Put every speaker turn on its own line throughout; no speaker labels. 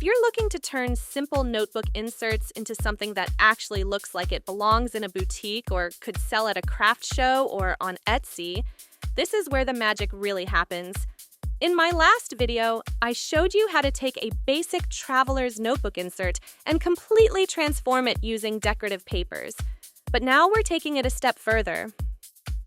you're looking to turn simple notebook inserts into something that actually looks like it belongs in a boutique or could sell at a craft show or on Etsy, this is where the magic really happens. In my last video, I showed you how to take a basic traveler's notebook insert and completely transform it using decorative papers. But now we're taking it a step further.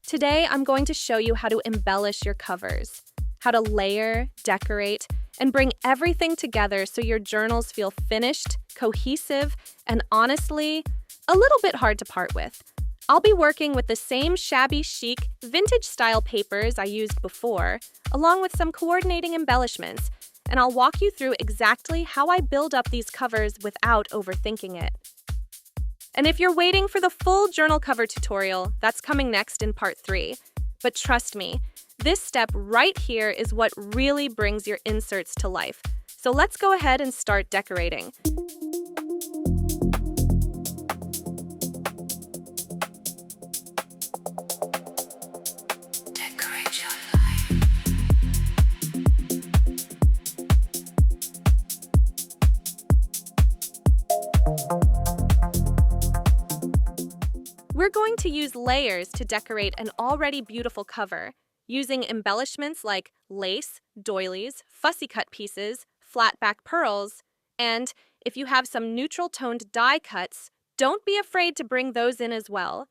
Today, I'm going to show you how to embellish your covers, how to layer, decorate, and bring everything together so your journals feel finished, cohesive, and honestly, a little bit hard to part with. I'll be working with the same shabby chic, vintage-style papers I used before, along with some coordinating embellishments, and I'll walk you through exactly how I build up these covers without overthinking it. And if you're waiting for the full journal cover tutorial, that's coming next in part 3. But trust me, this step right here is what really brings your inserts to life. So let's go ahead and start decorating. We're going to use layers to decorate an already beautiful cover, using embellishments like lace, doilies, fussy cut pieces, flat back pearls, and if you have some neutral toned die cuts, don't be afraid to bring those in as well.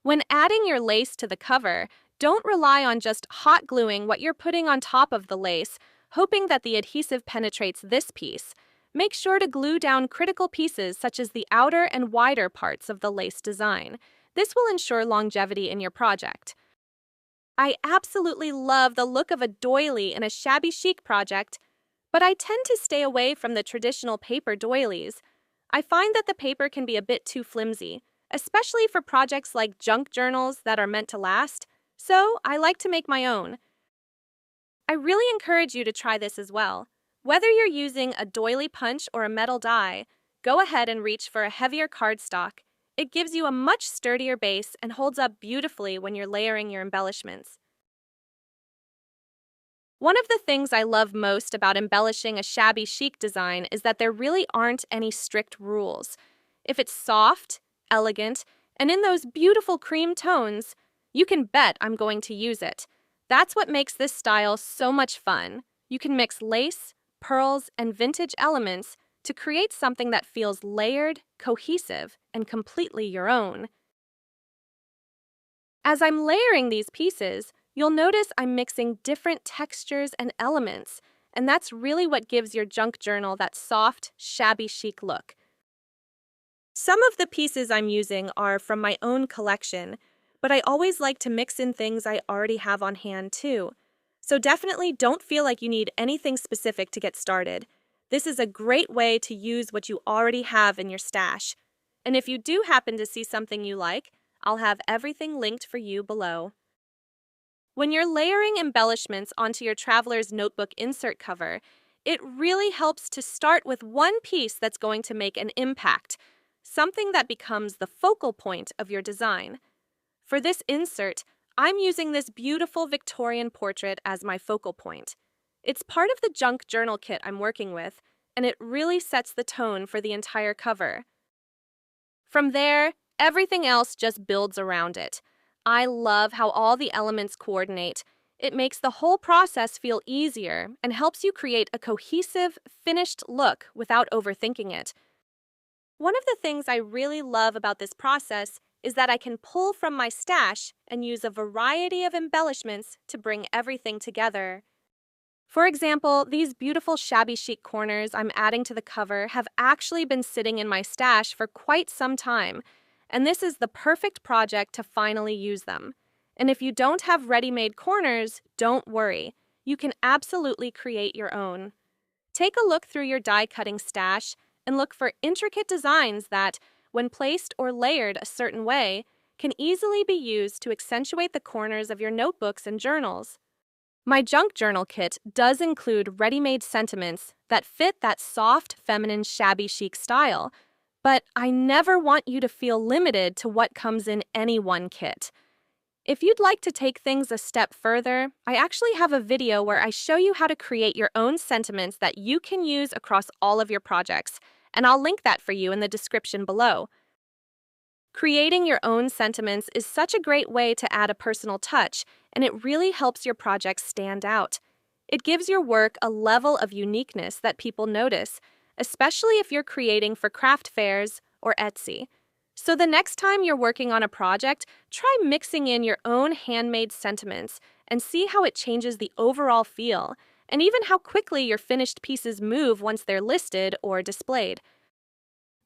When adding your lace to the cover, don't rely on just hot gluing what you're putting on top of the lace, hoping that the adhesive penetrates this piece. Make sure to glue down critical pieces such as the outer and wider parts of the lace design. This will ensure longevity in your project. I absolutely love the look of a doily in a shabby chic project, but I tend to stay away from the traditional paper doilies. I find that the paper can be a bit too flimsy, especially for projects like junk journals that are meant to last, so I like to make my own. I really encourage you to try this as well. Whether you're using a doily punch or a metal die, go ahead and reach for a heavier cardstock. It gives you a much sturdier base and holds up beautifully when you're layering your embellishments. One of the things I love most about embellishing a shabby chic design is that there really aren't any strict rules. If it's soft, elegant, and in those beautiful cream tones, you can bet I'm going to use it. That's what makes this style so much fun. You can mix lace, pearls, and vintage elements to create something that feels layered, cohesive, and completely your own. As I'm layering these pieces, you'll notice I'm mixing different textures and elements, and that's really what gives your junk journal that soft, shabby chic look. Some of the pieces I'm using are from my own collection, but I always like to mix in things I already have on hand too. So definitely don't feel like you need anything specific to get started. This is a great way to use what you already have in your stash. And if you do happen to see something you like, I'll have everything linked for you below. When you're layering embellishments onto your traveler's notebook insert cover, it really helps to start with one piece that's going to make an impact, something that becomes the focal point of your design. For this insert, I'm using this beautiful Victorian portrait as my focal point. It's part of the junk journal kit I'm working with, and it really sets the tone for the entire cover. From there, everything else just builds around it. I love how all the elements coordinate. It makes the whole process feel easier and helps you create a cohesive, finished look without overthinking it. One of the things I really love about this process is that I can pull from my stash and use a variety of embellishments to bring everything together. For example, these beautiful shabby chic corners I'm adding to the cover have actually been sitting in my stash for quite some time, and this is the perfect project to finally use them. And if you don't have ready-made corners, don't worry. You can absolutely create your own. Take a look through your die-cutting stash and look for intricate designs that, when placed or layered a certain way, can easily be used to accentuate the corners of your notebooks and journals. My junk journal kit does include ready-made sentiments that fit that soft, feminine, shabby chic style, but I never want you to feel limited to what comes in any one kit. If you'd like to take things a step further, I actually have a video where I show you how to create your own sentiments that you can use across all of your projects, and I'll link that for you in the description below. Creating your own sentiments is such a great way to add a personal touch, and it really helps your projects stand out. It gives your work a level of uniqueness that people notice, especially if you're creating for craft fairs or Etsy. So the next time you're working on a project, try mixing in your own handmade sentiments and see how it changes the overall feel, and even how quickly your finished pieces move once they're listed or displayed.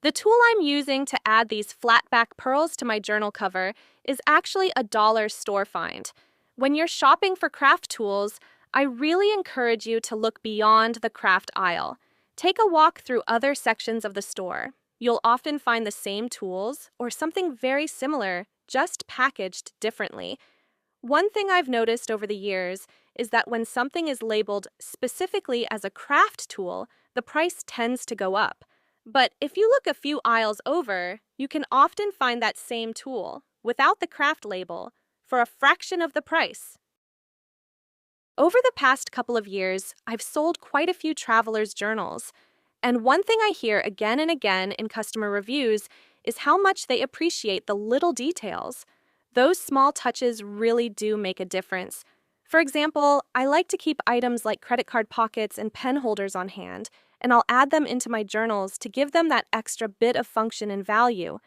The tool I'm using to add these flat back pearls to my journal cover is actually a dollar store find. When you're shopping for craft tools, I really encourage you to look beyond the craft aisle. Take a walk through other sections of the store. You'll often find the same tools or something very similar, just packaged differently. One thing I've noticed over the years is that when something is labeled specifically as a craft tool, the price tends to go up. But if you look a few aisles over, you can often find that same tool, without the craft label, for a fraction of the price. Over the past couple of years, I've sold quite a few travelers' journals, and one thing I hear again and again in customer reviews is how much they appreciate the little details. Those small touches really do make a difference. For example, I like to keep items like credit card pockets and pen holders on hand, and I'll add them into my journals to give them that extra bit of function and value.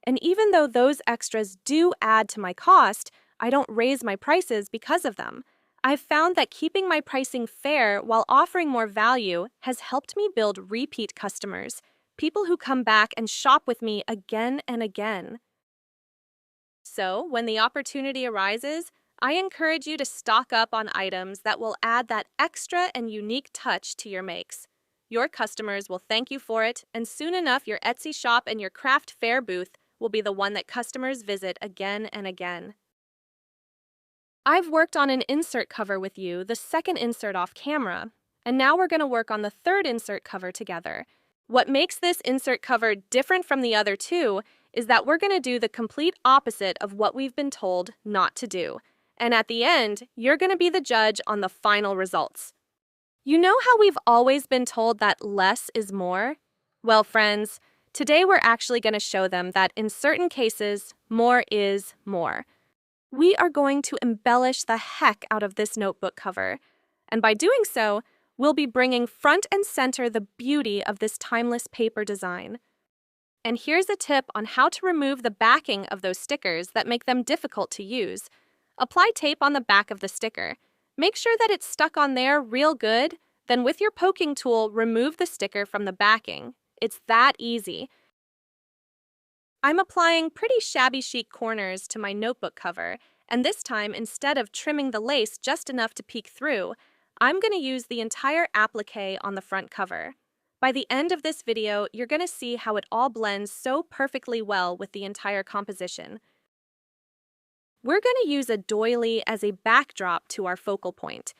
And even though those extras do add to my cost, I don't raise my prices because of them. I've found that keeping my pricing fair while offering more value has helped me build repeat customers, people who come back and shop with me again and again. So, when the opportunity arises, I encourage you to stock up on items that will add that extra and unique touch to your makes. Your customers will thank you for it, and soon enough your Etsy shop and your craft fair booth will be the one that customers visit again and again. I've worked on an insert cover with you, the second insert off camera, and now we're going to work on the third insert cover together. What makes this insert cover different from the other two is that we're going to do the complete opposite of what we've been told not to do. And at the end, you're going to be the judge on the final results. You know how we've always been told that less is more? Well, friends, today we're actually going to show them that in certain cases, more is more. We are going to embellish the heck out of this notebook cover. And by doing so, we'll be bringing front and center the beauty of this timeless paper design. And here's a tip on how to remove the backing of those stickers that make them difficult to use. Apply tape on the back of the sticker. Make sure that it's stuck on there real good, then with your poking tool, remove the sticker from the backing. It's that easy. I'm applying pretty shabby chic corners to my notebook cover, and this time, instead of trimming the lace just enough to peek through, I'm going to use the entire applique on the front cover. By the end of this video, you're going to see how it all blends so perfectly well with the entire composition. We're going to use a doily as a backdrop to our focal point.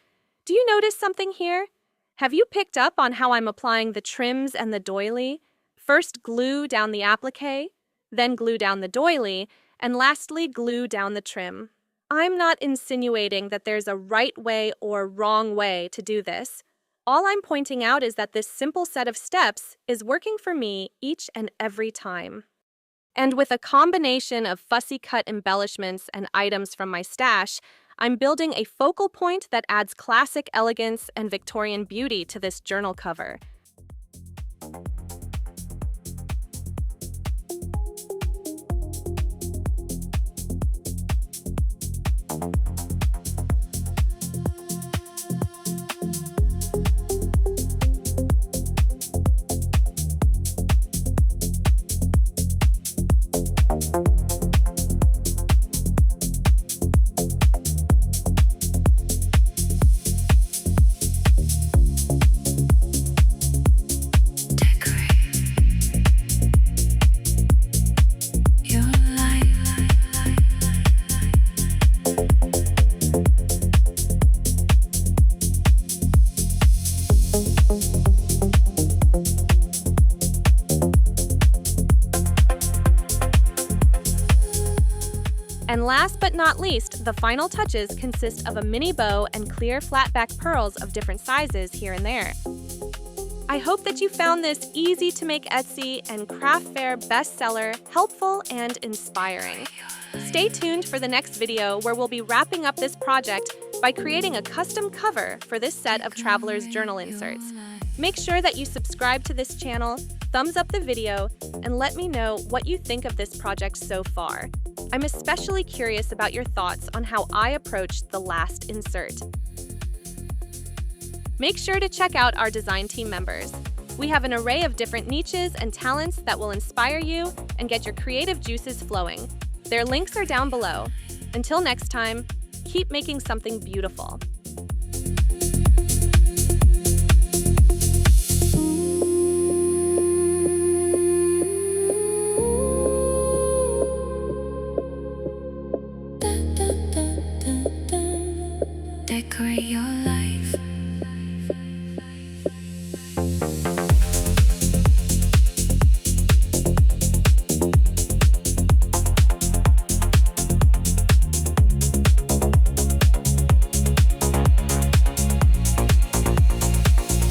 Do you notice something here? Have you picked up on how I'm applying the trims and the doily? First glue down the applique, then glue down the doily, and lastly glue down the trim. I'm not insinuating that there's a right way or wrong way to do this. All I'm pointing out is that this simple set of steps is working for me each and every time. And with a combination of fussy cut embellishments and items from my stash, I'm building a focal point that adds classic elegance and Victorian beauty to this journal cover. And last but not least, the final touches consist of a mini bow and clear flat back pearls of different sizes here and there. I hope that you found this easy to make Etsy and craft fair bestseller helpful and inspiring. Stay tuned for the next video where we'll be wrapping up this project by creating a custom cover for this set of traveler's journal inserts. Make sure that you subscribe to this channel, thumbs up the video, and let me know what you think of this project so far. I'm especially curious about your thoughts on how I approached the last insert. Make sure to check out our design team members. We have an array of different niches and talents that will inspire you and get your creative juices flowing. Their links are down below. Until next time, keep making something beautiful.
Decorate your life.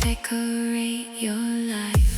Decorate your life.